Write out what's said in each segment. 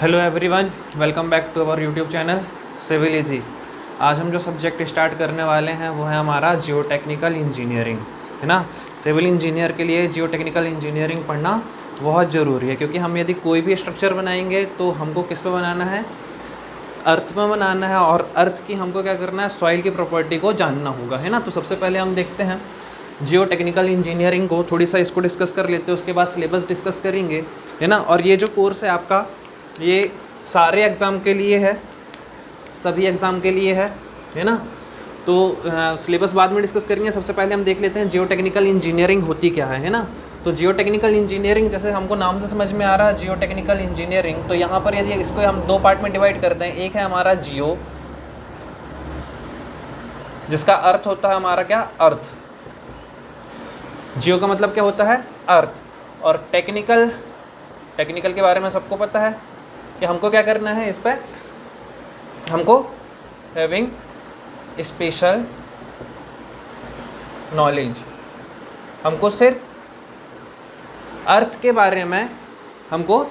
Hello everyone, welcome back to our YouTube channel civil easy. आज हम जो subject start करने वाले हैं वो है हमारा जियो टेक्निकल इंजीनियरिंग, है ना। सिविल इंजीनियर के लिए जियो टेक्निकल इंजीनियरिंग पढ़ना बहुत ज़रूरी है, क्योंकि हम यदि कोई भी स्ट्रक्चर बनाएंगे तो हमको किस पे बनाना है, अर्थ में बनाना है। और अर्थ की हमको क्या करना है, सॉइल की प्रॉपर्टी को जानना होगा, है ना। तो सबसे पहले हम देखते हैं जियो टेक्निकल इंजीनियरिंग को, थोड़ी सा इसको डिस्कस कर लेते हैं, उसके बाद सिलेबस डिस्कस करेंगे, है ना। और ये जो कोर्स है आपका, ये सारे एग्ज़ाम के लिए है, सभी एग्ज़ाम के लिए है ना। तो सिलेबस बाद में डिस्कस करेंगे। सबसे पहले हम देख लेते हैं जियो टेक्निकल इंजीनियरिंग होती क्या है ना। तो जियो टेक्निकल इंजीनियरिंग, जैसे हमको नाम से समझ में आ रहा है जियो टेक्निकल इंजीनियरिंग, तो यहाँ पर यदि इसको हम दो पार्ट में डिवाइड करते हैं, एक है हमारा जियो, जिसका अर्थ होता है हमारा क्या, अर्थ। जियो का मतलब क्या होता है, अर्थ। और टेक्निकल के बारे में सबको पता है कि हमको क्या करना है, इस पर हमको हैविंग स्पेशल नॉलेज, हमको सिर्फ अर्थ के बारे में हमको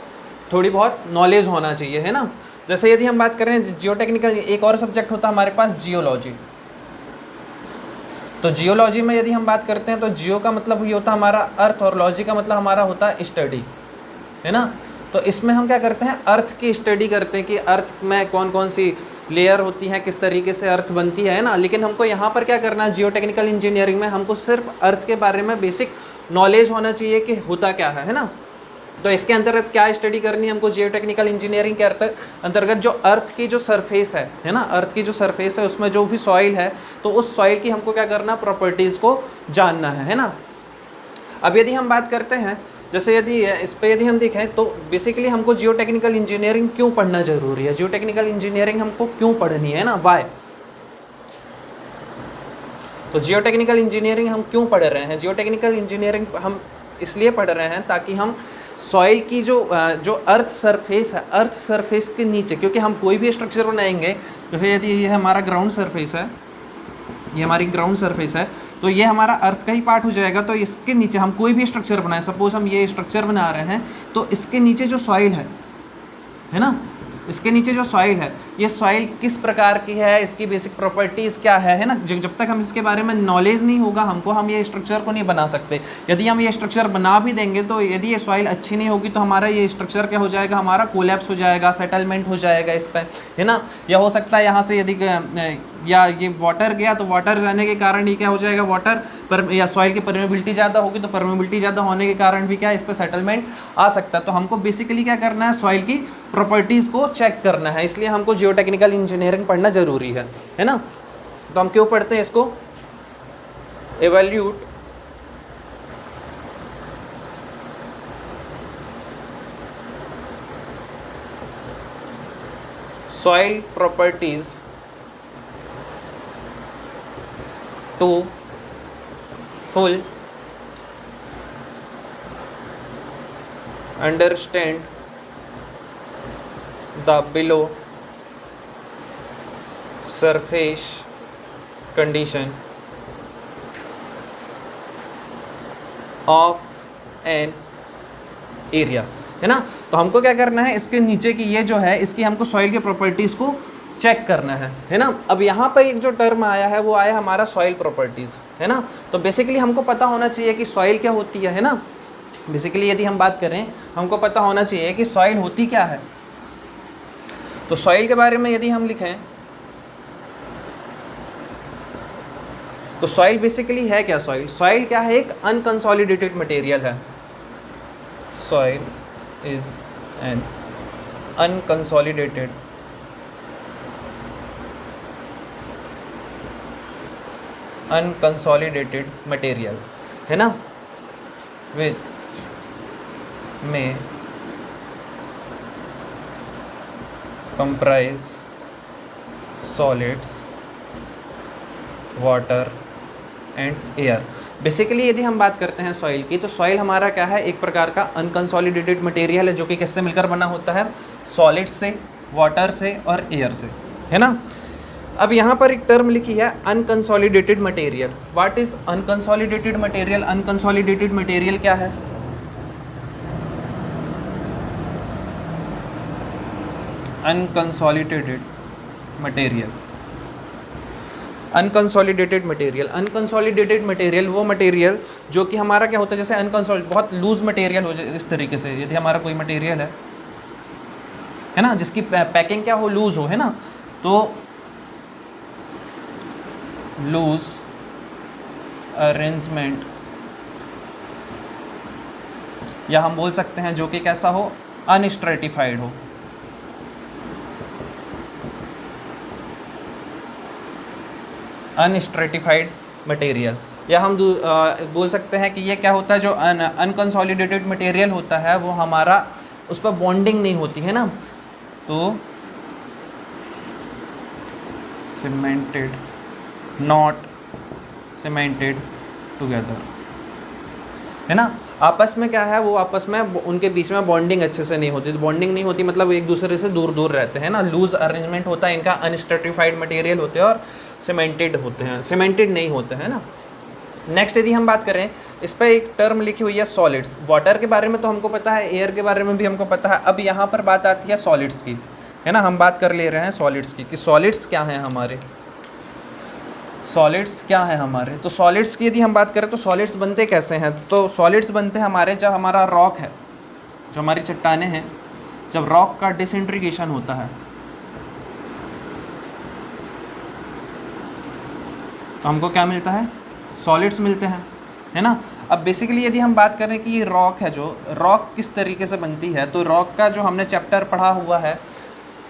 थोड़ी बहुत नॉलेज होना चाहिए, है ना। जैसे यदि हम बात करें जियो टेक्निकल, एक और सब्जेक्ट होता है हमारे पास जियोलॉजी। तो जियोलॉजी में यदि हम बात करते हैं तो जियो का मतलब ये होता है हमारा अर्थ, और लॉजी का मतलब हमारा होता है स्टडी, है ना। तो इसमें हम क्या करते हैं, अर्थ की स्टडी करते हैं कि अर्थ में कौन कौन सी लेयर होती हैं, किस तरीके से अर्थ बनती है ना। लेकिन हमको यहाँ पर क्या करना है, जियो टेक्निकल इंजीनियरिंग में हमको सिर्फ अर्थ के बारे में बेसिक नॉलेज होना चाहिए कि होता क्या है ना। तो इसके अंतर्गत क्या स्टडी करनी है हमको, जियो टेक्निकल इंजीनियरिंग के अंतर्गत जो अर्थ की जो सरफेस है ना, अर्थ की जो सरफेस है उसमें जो भी सॉइल है, तो उस सॉइल की हमको क्या करना, प्रॉपर्टीज़ को जानना है ना। अब यदि हम बात करते हैं, जैसे यदि इस पर यदि हम देखें तो बेसिकली हमको जियो टेक्निकल इंजीनियरिंग क्यों पढ़ना ज़रूरी है, जियो टेक्निकल इंजीनियरिंग हमको क्यों पढ़नी है ना, वाई। तो जियो टेक्निकल इंजीनियरिंग हम क्यों पढ़ रहे हैं, जियो टेक्निकल इंजीनियरिंग हम इसलिए पढ़ रहे हैं ताकि हम सॉइल की जो अर्थ सरफेस है, अर्थ सरफेस के नीचे, क्योंकि हम कोई भी स्ट्रक्चर बनाएंगे, जैसे यदि ये हमारा ग्राउंड सरफेस है, ये हमारी ग्राउंड सरफेस है, तो ये हमारा अर्थ का ही पार्ट हो जाएगा। तो इसके नीचे हम कोई भी स्ट्रक्चर बनाएं, सपोज हम ये स्ट्रक्चर बना रहे हैं, तो इसके नीचे जो सॉइल है ना, इसके नीचे जो सॉइल है, ये सॉइल किस प्रकार की है, इसकी बेसिक प्रॉपर्टीज़ क्या है ना। जब तक हम इसके बारे में नॉलेज नहीं होगा हमको, हम ये स्ट्रक्चर को नहीं बना सकते। यदि हम ये स्ट्रक्चर बना भी देंगे तो यदि ये सॉइल अच्छी नहीं होगी तो हमारा ये स्ट्रक्चर क्या हो जाएगा, हमारा कोलैप्स हो जाएगा, सेटलमेंट हो जाएगा इस पर, है ना। या हो सकता है यहाँ से यदि या ये वाटर गया तो वाटर जाने के कारण ये क्या हो जाएगा, वाटर पर या सॉइल की परमेबिलिटी ज़्यादा होगी, तो परमेबिलिटी ज़्यादा होने के कारण भी क्या इस पर सेटलमेंट आ सकता है। तो हमको बेसिकली क्या करना है, सॉइल की प्रॉपर्टीज़ को चेक करना है, इसलिए हमको जियो टेक्निकल इंजीनियरिंग पढ़ना ज़रूरी है ना। तो हम क्यों पढ़ते हैं इसको, evaluate soil properties to full understand the below surface condition of an area, है ना। तो हमको क्या करना है, इसके नीचे की ये जो है, इसकी हमको सॉइल के प्रॉपर्टीज़ को चेक करना है ना। अब यहाँ पर एक जो टर्म आया है वो आया हमारा सॉइल प्रॉपर्टीज़, है ना। तो बेसिकली हमको पता होना चाहिए कि सॉइल क्या होती है ना। बेसिकली यदि हम बात करें, हमको पता होना चाहिए कि सॉइल होती क्या है। तो सॉइल के बारे में यदि हम लिखें तो सॉइल बेसिकली है क्या, सॉइल क्या है, एक अनकंसोलिडेटेड मटेरियल है। Soil is an unconsolidated material, है ना, विच में comprise solids, water and air. Basically यदि हम बात करते हैं सॉइल की, तो सॉइल हमारा क्या है, एक प्रकार का अनकंसोलिडेटेड मटेरियल है, जो कि किससे मिलकर बना होता है, सॉलिड से, वाटर से और एयर से, है ना। अब यहाँ पर एक टर्म लिखी है unconsolidated material. What is unconsolidated material? Unconsolidated material क्या है? Unconsolidated material. Unconsolidated material, unconsolidated material वो मटेरियल जो कि हमारा क्या होता है, जैसे बहुत लूज मटेरियल हो जाए इस तरीके से, यदि हमारा कोई मटेरियल है ना, जिसकी पैकिंग क्या हो, लूज हो, है ना, तो लूज अरेंजमेंट, या हम बोल सकते हैं जो कि कैसा हो, अनस्ट्रेटिफाइड हो। अनस्ट्रेटिफाइड मटेरियल, या हम बोल सकते हैं कि ये क्या होता है, जो अनकंसोलिडेटेड मटेरियल होता है वो हमारा उस पर बॉन्डिंग नहीं होती है ना, तो सीमेंटेड, नॉट सीमेंटेड टुगेदर, है ना, आपस में क्या है, वो आपस में उनके बीच में बॉन्डिंग अच्छे से नहीं होती। तो बॉन्डिंग नहीं होती मतलब एक दूसरे से दूर दूर रहते हैं ना, लूज अरेंजमेंट होता है इनका, अनस्ट्रेटिफाइड मटेरियल होते हैं और सीमेंटेड होते हैं, सीमेंटेड नहीं होते हैं ना। नेक्स्ट यदि हम बात करें, इस पर एक टर्म लिखी हुई है सॉलिड्स। वाटर के बारे में तो हमको पता है, एयर के बारे में भी हमको पता है, अब यहाँ पर बात आती है सॉलिड्स की, है ना, हम बात कर ले रहे हैं सॉलिड्स की, कि सॉलिड्स क्या हैं हमारे, सॉलिड्स क्या है हमारे। तो सॉलिड्स की यदि हम बात करें तो सॉलिड्स बनते कैसे हैं, तो सॉलिड्स बनते हैं हमारे जब हमारा रॉक है, जो हमारी चट्टानें हैं, जब रॉक का डिसइंटीग्रेशन होता है तो हमको क्या मिलता है, सॉलिड्स मिलते हैं, है ना। अब बेसिकली यदि हम बात करें कि ये रॉक है, जो रॉक किस तरीके से बनती है, तो रॉक का जो हमने चैप्टर पढ़ा हुआ है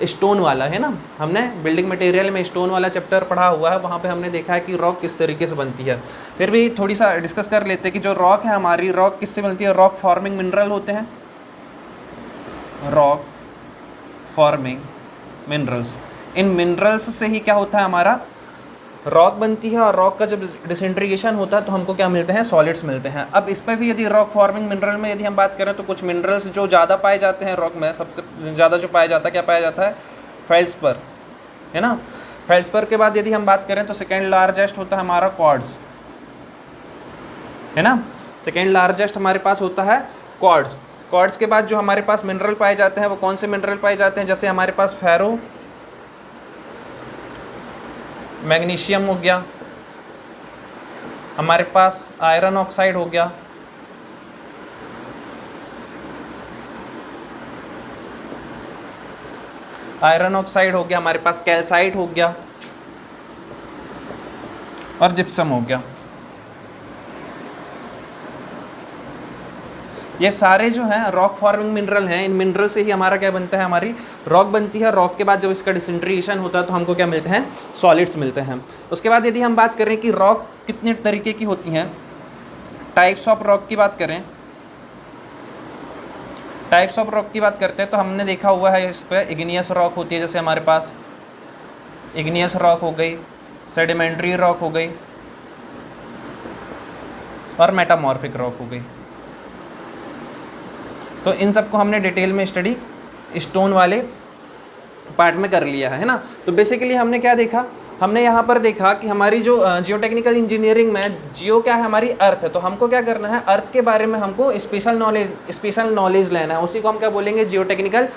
स्टोन वाला, है ना, हमने बिल्डिंग मटेरियल में स्टोन वाला चैप्टर पढ़ा हुआ है, वहाँ पे हमने देखा है कि रॉक किस तरीके से बनती है। फिर भी थोड़ी सा डिस्कस कर लेते हैं कि जो रॉक है हमारी, रॉक किससे बनती है, रॉक फॉर्मिंग मिनरल होते हैं, रॉक फॉर्मिंग मिनरल्स, इन मिनरल्स से ही क्या होता है, हमारा रॉक बनती है, और रॉक का जब डिसइंटीग्रेशन होता है तो हमको क्या मिलते हैं, सॉलिड्स मिलते हैं। अब इस पर भी यदि रॉक फॉर्मिंग मिनरल में यदि हम बात करें तो कुछ मिनरल्स जो ज़्यादा पाए जाते हैं रॉक में, सबसे ज़्यादा जो पाया जाता है, क्या पाया जाता है, फेल्ड्सपर, है ना। फेल्ड्सपर के बाद यदि हम बात करें तो सेकेंड लार्जेस्ट होता है हमारा क्वार्ट्ज, है ना, सेकेंड लार्जेस्ट हमारे पास होता है क्वार्ट्ज। क्वार्ट्ज के बाद जो हमारे पास मिनरल पाए जाते हैं वो कौन से मिनरल पाए जाते हैं, जैसे हमारे पास फेरो मैग्नीशियम हो गया, हमारे पास आयरन ऑक्साइड हो गया, आयरन ऑक्साइड हो गया, हमारे पास कैल्साइट हो गया और जिप्सम हो गया। ये सारे जो हैं रॉक फॉर्मिंग मिनरल हैं, इन मिनरल से ही हमारा क्या बनता है, हमारी रॉक बनती है। रॉक के बाद जब इसका डिसइंटीग्रेशन होता है तो हमको क्या मिलते हैं, सॉलिड्स मिलते हैं। उसके बाद यदि हम बात करें कि रॉक कितने तरीके की होती हैं, टाइप्स ऑफ रॉक की बात करें, टाइप्स ऑफ रॉक की बात करते हैं तो हमने देखा हुआ है इस पर इग्नियस रॉक होती है, जैसे हमारे पास इग्नियस रॉक हो गई, सेडिमेंट्री रॉक हो गई और मेटामॉर्फिक रॉक हो गई। तो इन सबको हमने डिटेल में स्टडी स्टोन वाले पार्ट में कर लिया है ना। तो बेसिकली हमने क्या देखा, हमने यहाँ पर देखा कि हमारी जो जियोटेक्निकल इंजीनियरिंग में जियो क्या है, हमारी अर्थ है। तो हमको क्या करना है, अर्थ के बारे में हमको स्पेशल नॉलेज लेना है, उसी को हम क्या बोलेंगे, जियोटेक्निकल,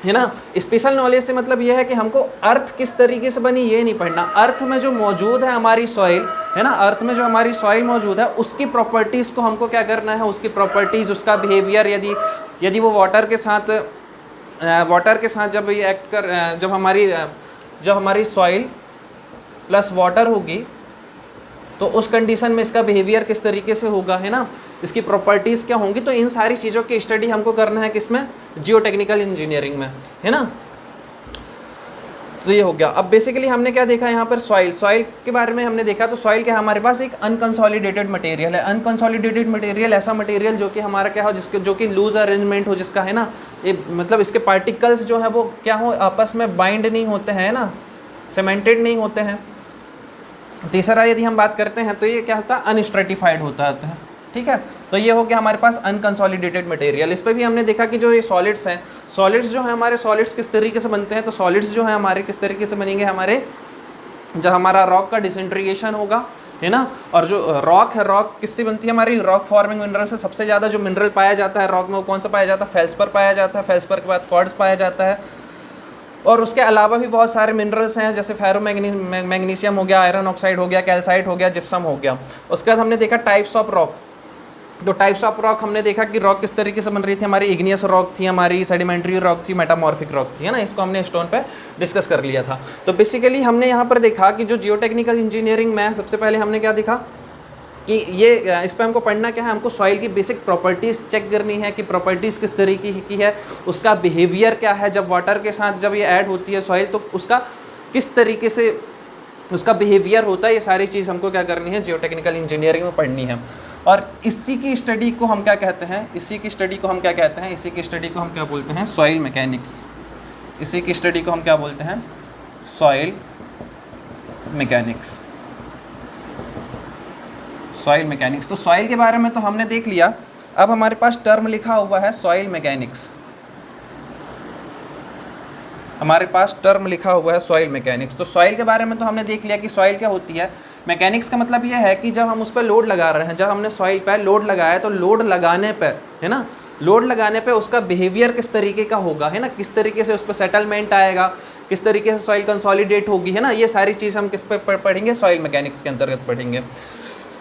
है ना। स्पेशल नॉलेज से मतलब ये है कि हमको अर्थ किस तरीके से बनी ये नहीं पढ़ना, अर्थ में जो मौजूद है हमारी सॉइल, है ना, अर्थ में जो हमारी सॉइल मौजूद है उसकी प्रॉपर्टीज़ को हमको क्या करना है, उसकी प्रॉपर्टीज़, उसका बिहेवियर, यदि वो वाटर के साथ जब ये एक्ट कर, जब हमारी सॉइल प्लस वाटर होगी तो उस कंडीशन में इसका बिहेवियर किस तरीके से होगा, है ना, इसकी प्रॉपर्टीज़ क्या होंगी। तो इन सारी चीज़ों की स्टडी हमको करना है किसमें, जियोटेक्निकल इंजीनियरिंग में, है ना। तो ये हो गया। अब बेसिकली हमने क्या देखा यहाँ पर, सॉइल के बारे में हमने देखा। तो सॉइल क्या है, हमारे पास एक अनकंसोलिडेटेड मटेरियल है। अनकंसोलिडेटेड मटेरियल ऐसा मटेरियल जो कि हमारा क्या हो, जो कि लूज अरेंजमेंट हो, जिसका, है ना, ये मतलब इसके पार्टिकल्स जो है वो क्या हो, आपस में बाइंड नहीं होते हैं ना, सीमेंटेड नहीं होते हैं। तीसरा यदि हम बात करते हैं तो ये क्या होता है, अनस्ट्रेटिफाइड होता है, ठीक है। तो ये हो गया हमारे पास अनकंसोलिडेटेड मटेरियल। इस पर भी हमने देखा कि जो ये सॉलिड्स हैं, सॉलिड्स जो है हमारे, सॉलिड्स किस तरीके से बनते हैं। तो सॉलिड्स जो है हमारे किस तरीके से बनेंगे, हमारे जब हमारा रॉक का डिसइंटीग्रेशन होगा, है ना। और जो रॉक है, रॉक किससे बनती है हमारी, रॉक फॉर्मिंग मिनरल से। सबसे ज़्यादा जो मिनरल पाया जाता है रॉक में वो कौन सा पाया जाता है, फेल्सपर पाया जाता है। फेल्सपर के बाद क्वार्ट्ज पाया जाता है। और उसके अलावा भी बहुत सारे मिनरल्स हैं, जैसे मैग्नीशियम हो गया, आयरन ऑक्साइड हो गया, कैल्साइट हो गया, जिप्सम हो गया। उसके बाद हमने देखा टाइप्स ऑफ रॉक। तो टाइप्स ऑफ रॉक हमने देखा कि रॉक किस तरीके से बन रही थी, हमारी इग्नियस रॉक थी, हमारी सेडिमेंट्री रॉक थी, मेटामॉर्फिक रॉक थी, है ना। इसको हमने स्टोन पे डिस्कस कर लिया था। तो बेसिकली हमने यहाँ पर देखा कि जो जियोटेक्निकल इंजीनियरिंग में सबसे पहले हमने क्या देखा कि ये इस पर हमको पढ़ना क्या है, हमको सॉइल की बेसिक प्रॉपर्टीज़ चेक करनी है कि प्रॉपर्टीज़ किस तरीके की है, उसका बिहेवियर क्या है, जब वाटर के साथ जब ये ऐड होती है सॉइल तो उसका किस तरीके से उसका बिहेवियर होता है। ये सारी चीज़ हमको क्या करनी है, जियोटेक्निकल इंजीनियरिंग में पढ़नी है। और इसी की स्टडी को हम क्या कहते हैं, इसी की स्टडी को हम क्या कहते हैं, इसी की स्टडी को हम क्या बोलते हैं, सॉइल मैकेनिक्स। इसी की स्टडी को हम क्या बोलते हैं, सॉइल मैकेनिक्स। Soil mechanics. तो सॉइल के बारे में तो हमने देख लिया। अब हमारे पास टर्म लिखा हुआ है सॉइल मैकेनिक्स। हमारे पास टर्म लिखा हुआ है सॉइल मैकेनिक्स। तो सॉइल के बारे में तो हमने देख लिया कि सॉइल क्या होती है। मैकेनिक्स का मतलब ये है कि जब हम उस पर लोड लगा रहे हैं, जब हमने सॉइल पर लोड लगाया तो लोड लगाने पर, है ना, लोड लगाने पे उसका बिहेवियर किस तरीके का होगा, है ना, किस तरीके से उस पर सेटलमेंट आएगा, किस तरीके से सॉइल कंसोलिडेट होगी, है ना। ये सारी चीज़ हम किस पे पढ़ेंगे, सॉइल मैकेनिक्स के अंतर्गत पढ़ेंगे।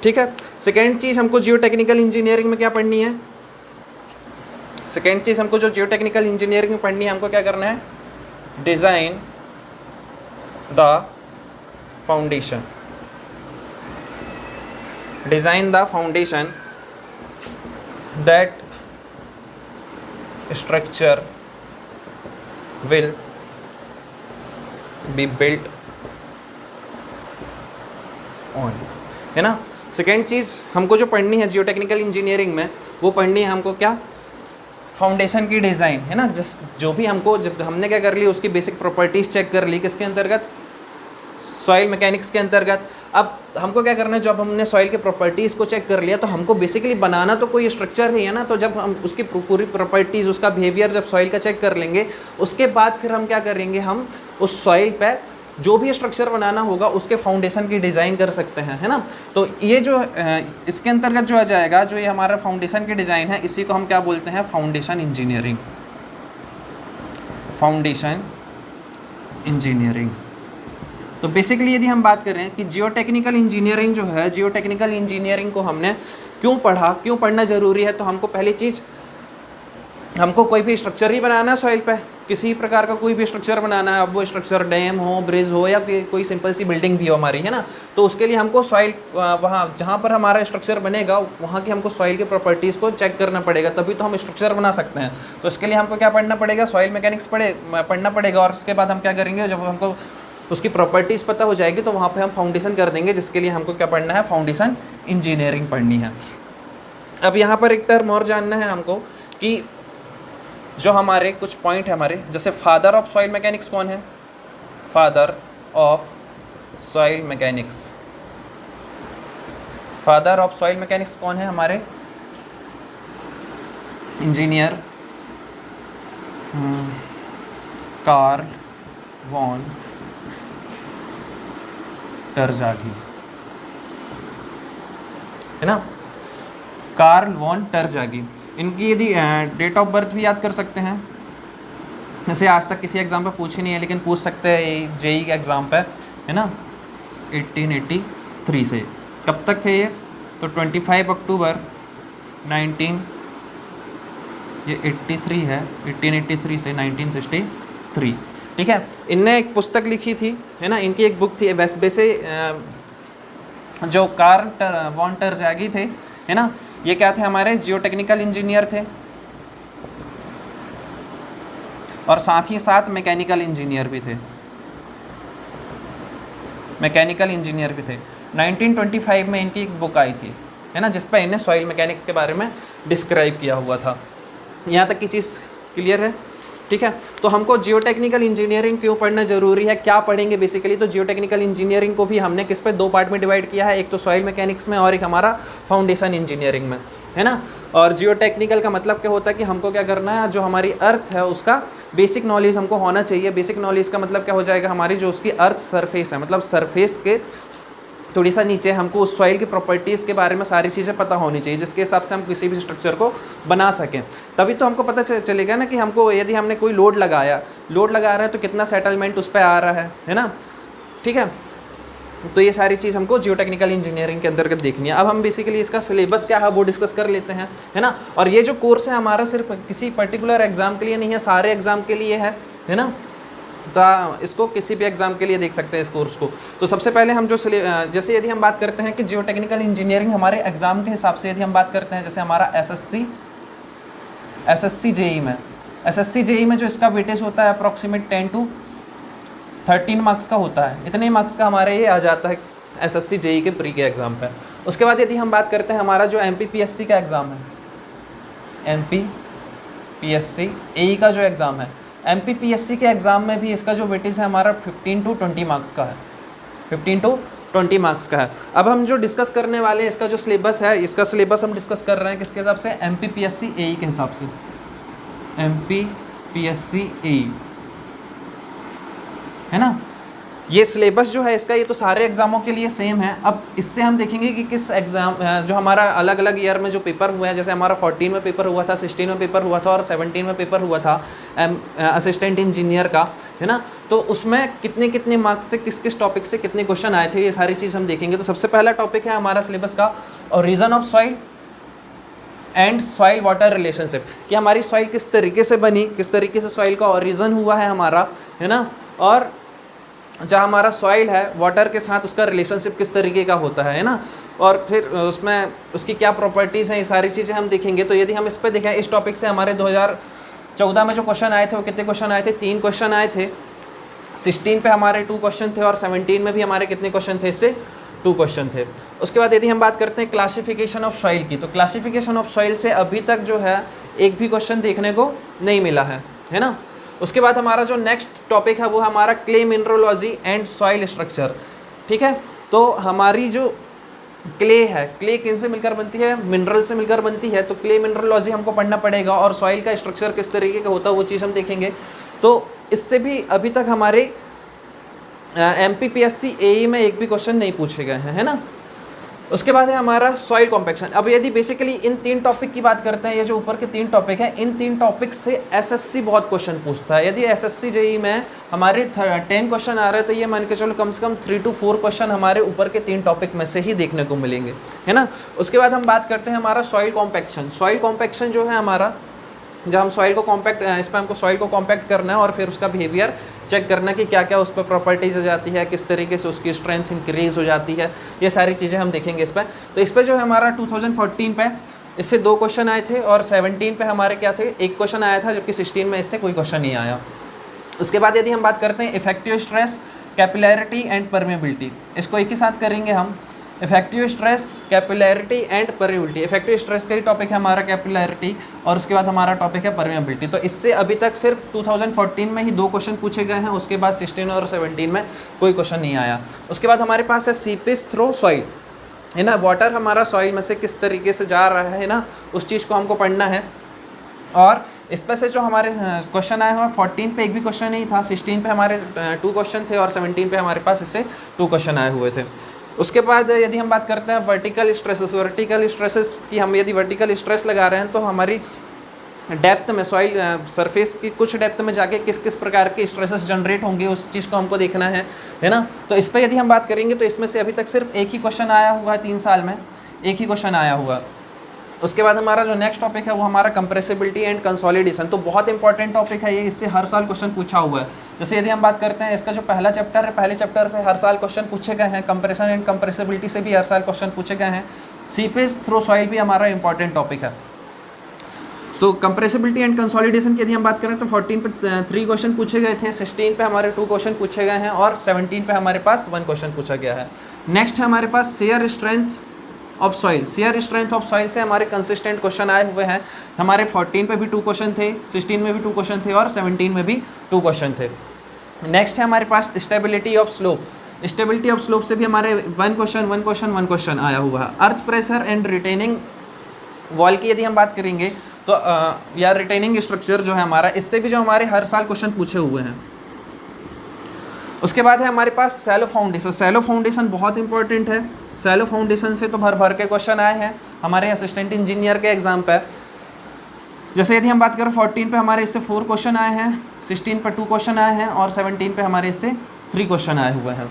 ठीक है। सेकेंड चीज़ हमको जियोटेक्निकल इंजीनियरिंग में क्या पढ़नी है, सेकेंड चीज़ हमको जो जियोटेक्निकल इंजीनियरिंग में पढ़नी है, हमको क्या करना है, design the foundation. Design the foundation that structure will be built on, है ना। सेकेंड चीज़ हमको जो पढ़नी है जियोटेक्निकल इंजीनियरिंग में, वो पढ़नी है हमको क्या, फाउंडेशन की डिज़ाइन, है ना। जो भी हमको, जब हमने क्या कर ली, उसकी बेसिक प्रॉपर्टीज़ चेक कर ली, किसके अंतर्गत, सॉइल मैकेनिक्स के अंतर्गत। अब हमको क्या करना है, जब हमने सॉइल के प्रॉपर्टीज़ को चेक कर लिया तो हमको बेसिकली बनाना तो कोई स्ट्रक्चर ही है ना। तो जब हम उसकी पूरी प्रॉपर्टीज़, उसका बिहेवियर जब सॉइल का चेक कर लेंगे, उसके बाद फिर हम क्या करेंगे, हम उस सॉइल पे जो भी स्ट्रक्चर बनाना होगा उसके फाउंडेशन की डिज़ाइन कर सकते हैं, है ना। तो ये जो इसके अंतर्गत जो आ जाएगा, जो ये हमारा फाउंडेशन की डिज़ाइन है, इसी को हम क्या बोलते हैं, फाउंडेशन इंजीनियरिंग। Foundation engineering. तो बेसिकली यदि हम बात करें कि जियोटेक्निकल इंजीनियरिंग जो है, जियोटेक्निकल इंजीनियरिंग को हमने क्यों पढ़ा, क्यों पढ़ना ज़रूरी है, तो हमको पहली चीज़, हमको कोई भी स्ट्रक्चर ही बनाना है सॉइल पे, किसी प्रकार का कोई भी स्ट्रक्चर बनाना है, अब वो स्ट्रक्चर डैम हो, ब्रिज हो, या कोई सिंपल सी बिल्डिंग भी हो हमारी, है ना। तो उसके लिए हमको सॉइल, वहाँ जहाँ पर हमारा स्ट्रक्चर बनेगा वहाँ की हमको सॉइल के प्रॉपर्टीज़ को चेक करना पड़ेगा, तभी तो हम स्ट्रक्चर बना सकते हैं। तो इसके लिए हमको क्या पढ़ना पड़ेगा, सॉइल मैकेनिक्स पढ़ना पड़ेगा। और उसके बाद हम क्या करेंगे, जब हमको उसकी प्रॉपर्टीज़ पता हो जाएगी तो वहाँ पे हम फाउंडेशन कर देंगे, जिसके लिए हमको क्या पढ़ना है, फाउंडेशन इंजीनियरिंग पढ़नी है। अब यहाँ पर एक टर्म और जानना है हमको कि जो हमारे कुछ पॉइंट है हमारे, जैसे फादर ऑफ सॉइल मैकेनिक्स कौन है, father of soil mechanics, father of soil mechanics कौन है हमारे, इंजीनियर कार्ल वॉन टरज़ागी, है ना, कार्ल वॉन टरज़ागी। इनकी यदि डेट ऑफ बर्थ भी याद कर सकते हैं, वैसे आज तक किसी एग्ज़ाम पे पूछी नहीं है लेकिन पूछ सकते हैं जेई के एग्ज़ाम पे, है ना। 1883 से, कब तक थे ये, तो 25 अक्टूबर 1983 है, 1883 से 1963, ठीक है। इनने एक पुस्तक लिखी थी, है ना, इनकी एक बुक थी, वैसे जो कार्ल वॉन टरज़ागी थे, है ना, ये क्या थे, हमारे जियोटेक्निकल इंजीनियर थे और साथ ही साथ मैकेनिकल इंजीनियर भी थे, मैकेनिकल इंजीनियर भी थे। 1925 में इनकी एक बुक आई थी, है ना, जिस पर इन्हें सॉइल मैकेनिक्स के बारे में डिस्क्राइब किया हुआ था। यहाँ तक की चीज़ क्लियर है, ठीक है। तो हमको जियोटेक्निकल इंजीनियरिंग क्यों पढ़ना ज़रूरी है, क्या पढ़ेंगे बेसिकली, तो जियोटेक्निकल इंजीनियरिंग को भी हमने किस पे, दो पार्ट में डिवाइड किया है, एक तो सॉइल मैकेनिक्स में और एक हमारा फाउंडेशन इंजीनियरिंग में, है ना। और जियोटेक्निकल का मतलब क्या होता है कि हमको क्या करना है, जो हमारी अर्थ है उसका बेसिक नॉलेज हमको होना चाहिए। बेसिक नॉलेज का मतलब क्या हो जाएगा, हमारी जो उसकी अर्थ सरफेस है, मतलब सरफेस के थोड़ी सा नीचे हमको उस सॉइल की प्रॉपर्टीज़ के बारे में सारी चीज़ें पता होनी चाहिए, जिसके हिसाब से हम किसी भी स्ट्रक्चर को बना सकें। तभी तो हमको पता चलेगा ना कि हमको यदि हमने कोई लोड लगा रहे हैं तो कितना सेटलमेंट उस पर आ रहा है ना, ठीक है। तो ये सारी चीज़ हमको जियोटेक्निकल इंजीनियरिंग के अंतर्गत देखनी है। अब हम बेसिकली इसका सिलेबस क्या है वो डिस्कस कर लेते हैं, है ना। और ये जो कोर्स है हमारा सिर्फ किसी पर्टिकुलर एग्ज़ाम के लिए नहीं है, सारे एग्ज़ाम के लिए है ना। तो इसको किसी भी एग्ज़ाम के लिए देख सकते हैं इस कोर्स को। तो सबसे पहले हम जो जैसे यदि हम बात करते हैं कि जियोटेक्निकल इंजीनियरिंग हमारे एग्ज़ाम के हिसाब से यदि हम बात करते हैं, जैसे हमारा एसएससी जेई में जो इसका वेटेज होता है अप्रॉक्सीमेट 10 to 13 मार्क्स का होता है। इतने मार्क्स का हमारे ये आ जाता है एसएससी जेई के प्री के एग्ज़ाम पे। उसके बाद यदि हम बात करते हैं हमारा जो एमपीपीएससी का एग्ज़ाम है, एमपीपीएससी एई का जो एग्ज़ाम है, एमपीपीएससी के एग्ज़ाम में भी इसका जो वेटेज है हमारा 15 to 20 मार्क्स का है, 15 to 20 मार्क्स का है। अब हम जो डिस्कस करने वाले हैं इसका जो सिलेबस है, इसका सिलेबस हम डिस्कस कर रहे हैं किसके हिसाब से, एमपीपीएससी एई के हिसाब से, एमपीपीएससी एई, है ना। ये सिलेबस जो है इसका, ये तो सारे एग्ज़ामों के लिए सेम है। अब इससे हम देखेंगे कि किस एग्ज़ाम जो हमारा अलग अलग ईयर में जो पेपर हुआ है, जैसे हमारा 14 में पेपर हुआ था, 16 में पेपर हुआ था और 17 में पेपर हुआ था असिस्टेंट इंजीनियर का, है ना। तो उसमें कितने कितने मार्क्स से किस किस टॉपिक से कितने क्वेश्चन आए थे, ये सारी चीज़ हम देखेंगे। तो सबसे पहला टॉपिक है हमारा सिलेबस का origin of soil and soil water relationship, कि हमारी सॉइल किस तरीके से बनी, किस तरीके से सॉइल का ओरिजिन हुआ है हमारा, है ना। और जहाँ हमारा सॉइल है वाटर के साथ उसका रिलेशनशिप किस तरीके का होता है ना। और फिर उसमें उसकी क्या प्रॉपर्टीज़ हैं, ये सारी चीज़ें हम देखेंगे। तो यदि हम इस पर देखें, इस टॉपिक से हमारे 2014 में जो क्वेश्चन आए थे वो कितने क्वेश्चन आए थे, 3 क्वेश्चन आए थे। 16 पे हमारे 2 क्वेश्चन थे और 17 में भी हमारे कितने क्वेश्चन थे, इससे 2 क्वेश्चन थे। उसके बाद यदि हम बात करते हैं क्लासिफिकेशन ऑफ सॉइल की, तो क्लासिफिकेशन ऑफ सॉइल से अभी तक जो है एक भी क्वेश्चन देखने को नहीं मिला है ना। उसके बाद हमारा जो नेक्स्ट टॉपिक है वो हमारा clay mineralogy and soil structure, ठीक है। तो हमारी जो क्ले है, क्ले किन से मिलकर बनती है, मिनरल से मिलकर बनती है। तो क्ले मिनरोलॉजी हमको पढ़ना पड़ेगा और सॉइल का स्ट्रक्चर किस तरीके का होता है वो चीज़ हम देखेंगे। तो इससे भी अभी तक हमारे एमपीपीएससी एई में एक भी क्वेश्चन नहीं पूछे गए हैं, है ना। उसके बाद है हमारा सॉइल कॉम्पैक्शन। अब यदि बेसिकली इन 3 टॉपिक की बात करते हैं, ये जो ऊपर के 3 टॉपिक हैं, इन 3 टॉपिक से एसएससी बहुत क्वेश्चन पूछता है। यदि एसएससी जेई में हमारे 10 क्वेश्चन आ रहे हैं तो ये मान के चलो कम से कम 3 to 4 क्वेश्चन हमारे ऊपर के 3 टॉपिक में से ही देखने को मिलेंगे, है ना। उसके बाद हम बात करते हैं हमारा सॉइल कॉम्पैक्शन। सॉइल कॉम्पैक्शन जो है हमारा, जब हम सॉइल को कॉम्पैक्ट, इस पर हमको सॉइल को कॉम्पैक्ट करना है और फिर उसका बिहेवियर चेक करना कि क्या क्या उस पर प्रॉपर्टीज़ आ जाती है, किस तरीके से उसकी स्ट्रेंथ इंक्रीज़ हो जाती है, ये सारी चीज़ें हम देखेंगे इस पर। तो इस पर जो है हमारा 2014 पे इससे 2 क्वेश्चन आए थे और 17 पे हमारे क्या थे, 1 क्वेश्चन आया था, जबकि 16 में इससे कोई क्वेश्चन नहीं आया। उसके बाद यदि हम बात करते हैं effective stress, capillarity and permeability, इसको एक ही साथ करेंगे हम। Effective stress, capillarity and permeability. Effective stress का ही टॉपिक है हमारा कैपिलैरिटी और उसके बाद हमारा टॉपिक है परमेबिलिटी। तो इससे अभी तक सिर्फ 2014 में ही 2 क्वेश्चन पूछे गए हैं, उसके बाद 16 और 17 में कोई क्वेश्चन नहीं आया। उसके बाद हमारे पास है सीपेज थ्रू सॉइल, है ना। वाटर हमारा सॉइल में से किस तरीके से जा रहा है ना, उस चीज़ को हमको पढ़ना है। और इस पर से जो हमारे क्वेश्चन आए हुए हैं, 14 पे एक भी क्वेश्चन नहीं था, 16 पे हमारे 2 क्वेश्चन थे और 17 पे हमारे पास इससे 2 क्वेश्चन आए हुए थे। उसके बाद यदि हम बात करते हैं वर्टिकल स्ट्रेसेस की, हम यदि वर्टिकल स्ट्रेस लगा रहे हैं तो हमारी डेप्थ में, सॉइल सरफेस की कुछ डेप्थ में जाके किस किस प्रकार के स्ट्रेसेस जनरेट होंगे, उस चीज़ को हमको देखना है ना। तो इस पर यदि हम बात करेंगे तो इसमें से अभी तक सिर्फ एक ही क्वेश्चन आया हुआ है, 3 साल में एक ही क्वेश्चन आया हुआ। उसके बाद हमारा जो नेक्स्ट टॉपिक है वो हमारा कंप्रेसिबिलिटी एंड कंसोलिडेशन। तो बहुत इंपॉर्टेंट टॉपिक है ये, इससे हर साल क्वेश्चन पूछा हुआ है। जैसे यदि हम बात करते हैं इसका जो पहला चैप्टर है, पहले चैप्टर से हर साल क्वेश्चन पूछे गए हैं। कंप्रेशन एंड कंप्रेसिबिलिटी से भी हर साल क्वेश्चन पूछे गए हैं। सीपेज थ्रू सॉइल भी हमारा इंपॉर्टेंट टॉपिक है। तो कंप्रेसिबिलिटी एंड कंसोलिडेशन की यदि हम बात करें तो 14 पे 3 क्वेश्चन पूछे गए थे, 16 पे हमारे 2 क्वेश्चन पूछे गए हैं और 17 पे हमारे पास 1 क्वेश्चन पूछा गया है। नेक्स्ट है हमारे पास shear strength of soil. Shear strength of soil से हमारे कंसिस्टेंट क्वेश्चन आए हुए हैं। हमारे 14 पे भी 2 क्वेश्चन थे, 16 में भी 2 क्वेश्चन थे और 17 में भी 2 क्वेश्चन थे। नेक्स्ट है हमारे पास stability of slope. Stability of slope से भी हमारे 1 क्वेश्चन आया हुआ है। Earth pressure and retaining wall की यदि हम बात करेंगे तो या रिटेनिंग स्ट्रक्चर जो है हमारा, इससे भी जो हमारे हर साल क्वेश्चन पूछे हुए हैं। उसके बाद है हमारे पास सैलो फाउंडेशन। सैलो फाउंडेशन बहुत इंपॉर्टेंट है। सैलो फाउंडेशन से तो भर भर के क्वेश्चन आए हैं हमारे असिस्टेंट इंजीनियर के एग्जाम पे। जैसे यदि हम बात करें 14 पे हमारे इससे 4 क्वेश्चन आए हैं, 16 पे 2 क्वेश्चन आए हैं और 17 पे हमारे इससे 3 क्वेश्चन आए हुए हैं।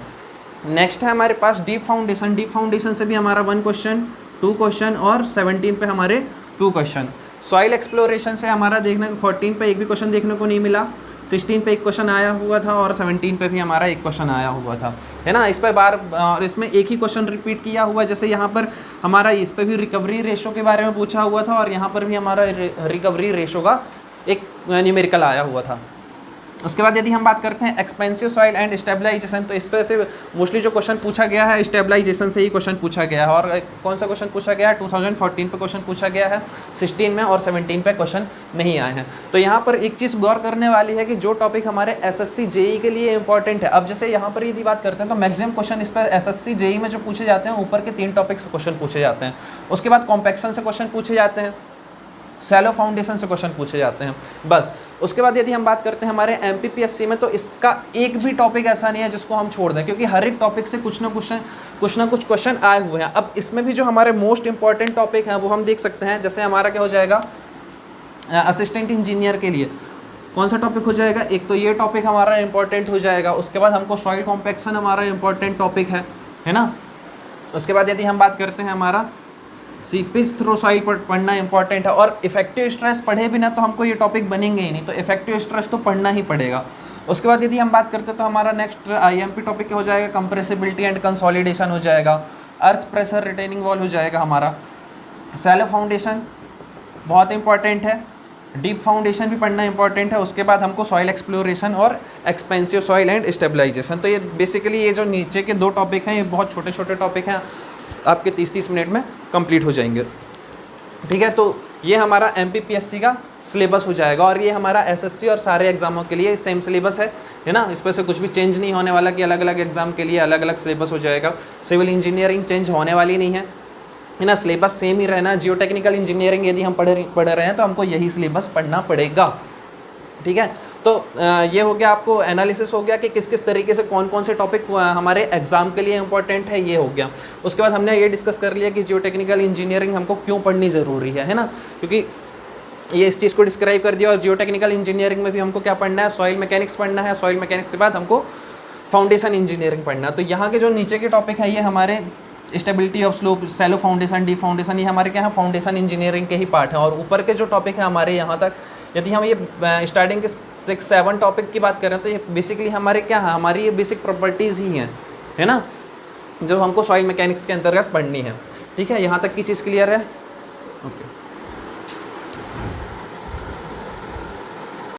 नेक्स्ट है हमारे पास डीप फाउंडेशन। डीप फाउंडेशन से भी हमारा 1 क्वेश्चन, 2 क्वेश्चन और 17 पे हमारे 2 क्वेश्चन। सॉइल एक्सप्लोरेशन से हमारा देखने 14 पे एक भी क्वेश्चन देखने को नहीं मिला, 16 पे एक क्वेश्चन आया हुआ था और 17 पे भी हमारा एक क्वेश्चन आया हुआ था, है ना। इस पर बार और इसमें एक ही क्वेश्चन रिपीट किया हुआ है। जैसे यहाँ पर हमारा इस पर भी रिकवरी रेशो के बारे में पूछा हुआ था और यहाँ पर भी हमारा रिकवरी रेशो का एक न्यूमेरिकल आया हुआ था। उसके बाद यदि हम बात करते हैं एक्सपेंसिव सॉइल एंड स्टेबलाइजेशन, तो इस पर से मोस्टली जो क्वेश्चन पूछा गया है स्टेबलाइजेशन से ही क्वेश्चन पूछा गया है। और कौन सा क्वेश्चन पूछा गया है, 2014 पे क्वेश्चन पूछा गया है, 16 में और 17 पे क्वेश्चन नहीं आए हैं। तो यहाँ पर एक चीज़ गौर करने वाली है कि जो टॉपिक हमारे SSC JEE के लिए इंपॉर्टेंट है, अब जैसे यहाँ पर यदि बात करते हैं तो मैक्सिमम क्वेश्चन इस पर SSC JEE में जो पूछे जाते हैं ऊपर के 3 टॉपिक से क्वेश्चन पूछे जाते हैं। उसके बाद कॉम्पैक्शन से क्वेश्चन पूछे जाते हैं, सैलो फाउंडेशन से क्वेश्चन पूछे जाते हैं, बस। उसके बाद यदि हम बात करते हैं हमारे MPPSC में, तो इसका एक भी टॉपिक ऐसा नहीं है जिसको हम छोड़ दें, क्योंकि हर एक टॉपिक से कुछ ना कुछ क्वेश्चन आए हुए हैं। अब इसमें भी जो हमारे मोस्ट इंपॉर्टेंट टॉपिक हैं वो हम देख सकते हैं। जैसे हमारा क्या हो जाएगा असिस्टेंट इंजीनियर के लिए कौन सा टॉपिक हो जाएगा, एक तो ये टॉपिक हमारा इंपॉर्टेंट हो जाएगा। उसके बाद हमको सॉइल कॉम्पैक्शन हमारा इंपॉर्टेंट टॉपिक है ना। उसके बाद यदि हम बात करते हैं हमारा सीपेज थ्रो सॉइल पर पढ़ना इंपॉर्टेंट है। और इफेक्टिव स्ट्रेस पढ़े बिना तो हमको ये टॉपिक बनेंगे ही नहीं, तो इफेक्टिव स्ट्रेस तो पढ़ना ही पड़ेगा। उसके बाद यदि हम बात करते हैं तो हमारा नेक्स्ट IMP टॉपिक हो जाएगा कंप्रेसिबिलिटी एंड कंसोलिडेशन हो जाएगा, अर्थ प्रेशर रिटेनिंग वॉल हो जाएगा हमारा, सैलो फाउंडेशन बहुत इंपॉर्टेंट है, डीप फाउंडेशन भी पढ़ना इंपॉर्टेंट है। उसके बाद हमको सॉइल एक्सप्लोरेशन और एक्सपेंसिव सॉइल एंड स्टेबलाइजेशन। तो ये बेसिकली ये जो नीचे के 2 टॉपिक हैं ये बहुत छोटे छोटे टॉपिक हैं, आपके 30-30 मिनट में कंप्लीट हो जाएंगे, ठीक है। तो ये हमारा MPPSC का सिलेबस हो जाएगा और ये हमारा SSC और सारे एग्जामों के लिए सेम सिलेबस है ना। इस पर से कुछ भी चेंज नहीं होने वाला कि अलग अलग एग्जाम के लिए अलग अलग सिलेबस हो जाएगा। सिविल इंजीनियरिंग चेंज होने वाली नहीं है ना, सिलेबस सेम ही रहना। जियो टेक्निकल इंजीनियरिंग यदि हम पढ़ रहे हैं तो हमको यही सिलेबस पढ़ना पड़ेगा, ठीक है। तो ये हो गया, आपको एनालिसिस हो गया कि किस किस तरीके से कौन कौन से टॉपिक हमारे एग्जाम के लिए इंपॉर्टेंट है, ये हो गया। उसके बाद हमने ये डिस्कस कर लिया कि जियो टेक्निकल इंजीनियरिंग हमको क्यों पढ़नी ज़रूरी है ना, क्योंकि ये इस चीज़ को डिस्क्राइब कर दिया। और जियो टेक्निकल इंजीनियरिंग में भी हमको क्या पढ़ना है, सॉइल मैकेनिक्स पढ़ना है। सॉइल मैकेनिक्स के बाद हमको फाउंडेशन इंजीनियरिंग पढ़ना है। तो यहाँ के जो नीचे के टॉपिक हैं ये हमारे stability of slope, shallow foundation, deep foundation, ये हमारे क्या है फाउंडेशन इंजीनियरिंग के ही पार्ट हैं। और ऊपर के जो टॉपिक है हमारे यहाँ तक, यदि हम ये स्टार्टिंग के 6-7 टॉपिक की बात करें तो ये बेसिकली हमारे क्या है, हमारी ये बेसिक प्रॉपर्टीज़ ही हैं, है ना, जो हमको सॉइल मैकेनिक्स के अंतर्गत पढ़नी है, ठीक है। यहाँ तक की चीज़ क्लियर है।